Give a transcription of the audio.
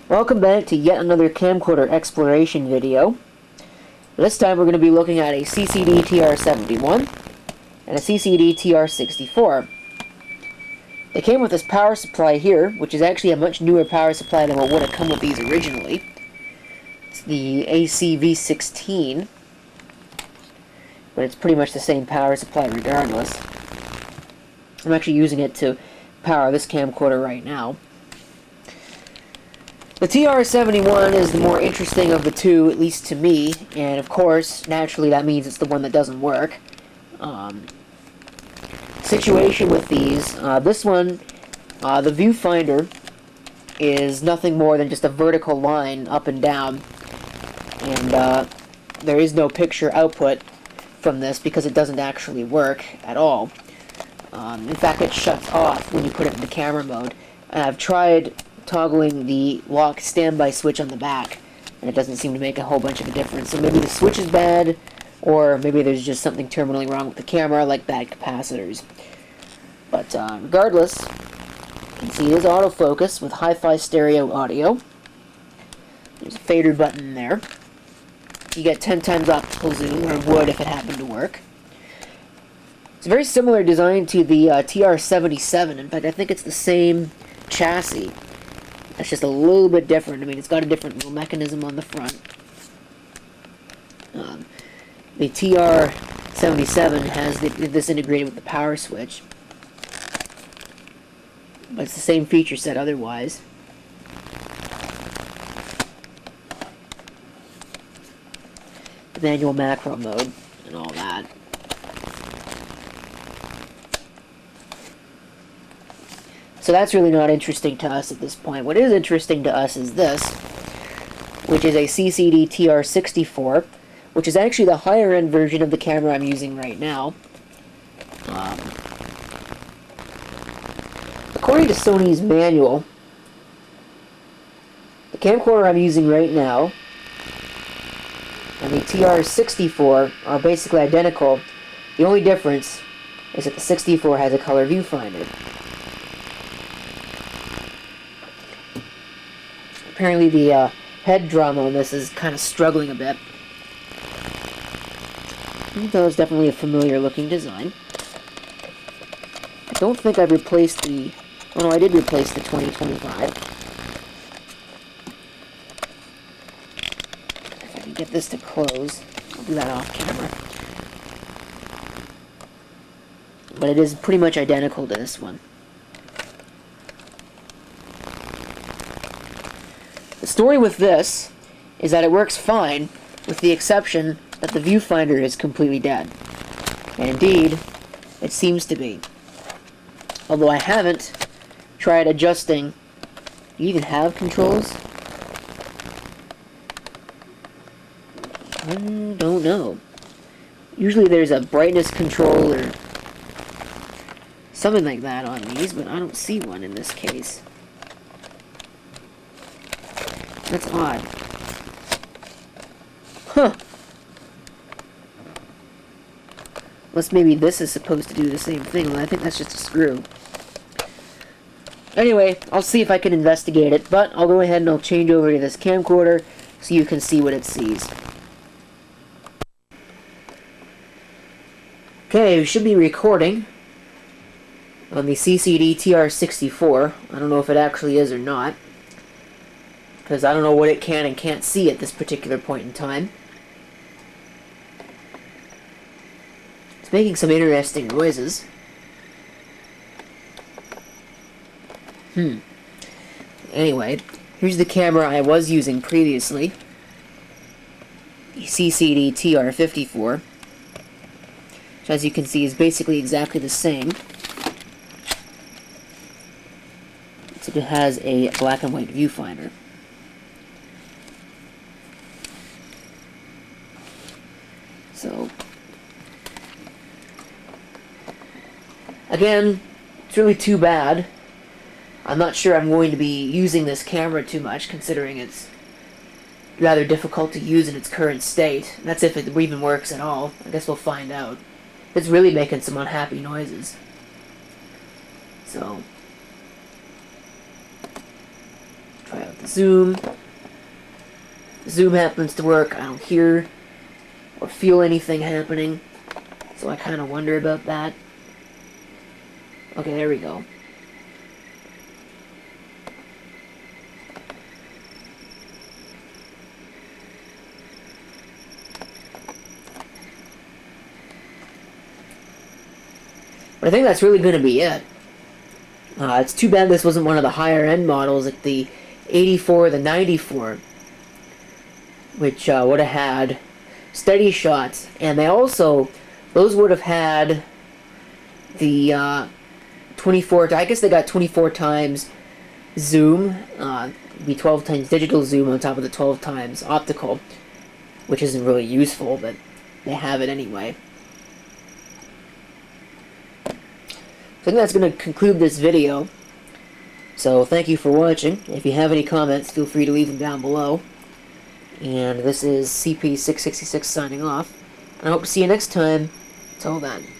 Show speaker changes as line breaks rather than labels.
Welcome back to yet another camcorder exploration video. This time we're going to be looking at a CCD-TR71 and a CCD-TR64. They came with this power supply here, which is actually a much newer power supply than what would have come with these originally. It's the ACV16, but it's pretty much the same power supply regardless. I'm actually using it to power this camcorder right now. The TR71 is the more interesting of the two, at least to me, and of course, naturally that means it's the one that doesn't work. Situation with these, this one, the viewfinder is nothing more than just a vertical line up and down, and there is no picture output from this because it doesn't actually work at all. In fact, it shuts off when you put it in the camera mode, and I've tried toggling the lock standby switch on the back, and it doesn't seem to make a whole bunch of a difference. So maybe the switch is bad, or maybe there's just something terminally wrong with the camera, like bad capacitors. But regardless, you can see it is autofocus with hi-fi stereo audio. There's a fader button there. You get 10 times optical zoom, or would if it happened to work. It's a very similar design to the TR77. In fact, I think it's the same chassis. It's just a little bit different. I mean, it's got a different little mechanism on the front. The TR77 has this integrated with the power switch. But it's the same feature set otherwise. The manual macro mode and all that. So that's really not interesting to us at this point. What is interesting to us is this, which is a CCD-TR64, which is actually the higher end version of the camera I'm using right now. According to Sony's manual, the camcorder I'm using right now and the TR64 are basically identical. The only difference is that the 64 has a color viewfinder. Apparently the head drum on this is kind of struggling a bit. Though it's definitely a familiar looking design. I don't think I've replaced the... Oh no, I did replace the 2025. If I can get this to close, I'll do that off camera. But it is pretty much identical to this one. The story with this is that it works fine, with the exception that the viewfinder is completely dead. And indeed, it seems to be. Although I haven't tried adjusting. Do you even have controls? I don't know. Usually there's a brightness control or something like that on these, but I don't see one in this case. That's odd. Huh. Unless maybe this is supposed to do the same thing. Well, I think that's just a screw. Anyway, I'll see if I can investigate it, but I'll go ahead and I'll change over to this camcorder so you can see what it sees. Okay, we should be recording on the CCD-TR64. I don't know if it actually is or not, because I don't know what it can and can't see at this particular point in time. It's making some interesting noises. Anyway, here's the camera I was using previously. The CCD-TR54. Which, as you can see, is basically exactly the same. Except it has a black and white viewfinder. So, again, it's really too bad. I'm not sure I'm going to be using this camera too much, considering it's rather difficult to use in its current state. That's if it even works at all. I guess we'll find out. It's really making some unhappy noises. So, try out this zoom. Zoom happens to work. I don't hear or feel anything happening, so I kind of wonder about that. Okay, there we go. But I think that's really going to be it. It's too bad this wasn't one of the higher end models, like the 84 or the 94, which would have had steady shots, and those would have had the 24, I guess they got 24 times zoom, be 12 times digital zoom on top of the 12 times optical, which isn't really useful, but they have it anyway. So I think that's going to conclude this video. So thank you for watching. If you have any comments, feel free to leave them down below. And this is CP666 signing off. And I hope to see you next time. Till then.